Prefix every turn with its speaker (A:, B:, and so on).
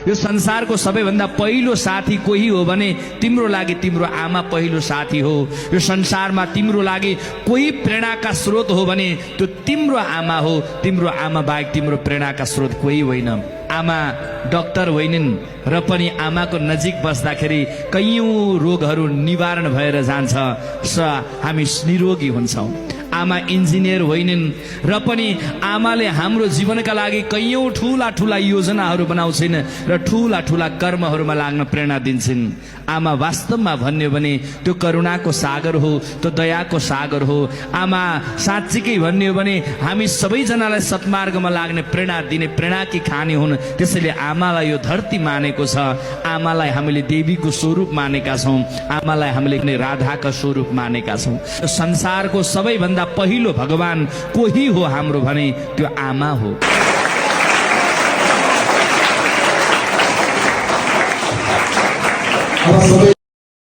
A: यो संसारको सबैभन्दा पहिलो साथी कोही हो भने तिम्रो लागि तिम्रो आमा पहिलो साथी हो। यो संसारमा तिम्रो लागि कोही प्रेरणाका स्रोत हो भने त्यो तिम्रो आमा हो। तिम्रो आमा बाहेक तिम्रो प्रेरणाका स्रोत कोही होइन। आमा डाक्टर होइनन् र पनि आमाको नजिक बस्दाखेरि कैयौं रोगहरू निवारण भएर जान्छ, हामी निरोगी हुन्छौँ। आमा इन्जिनियर होइनन् र पनि आमाले हाम्रो जीवनका लागि कैयौं ठूला ठूला योजनाहरू बनाउँछिन् र ठूला ठूला कर्महरूमा लाग्न प्रेरणा दिन्छन्। आमा वास्तवमा भन्यो भने त्यो करुणाको सागर हो, त्यो दयाको सागर हो। आमा साँच्चीकै भन्यो भने हामी सबैजनालाई सत्मार्गमा लाग्ने प्रेरणा दिने प्रेरणाकी खानी हुन्। त्यसैले आमालाई यो धरती मानेको छ। आमालाई हामीले देवीको स्वरूप मानेका छौँ। आमालाई हामीले राधाका स्वरूप मानेका छौँ। संसारको सबैभन्दा पहिलो भगवान कोही हो हाम्रो भने त्यो आमा हो।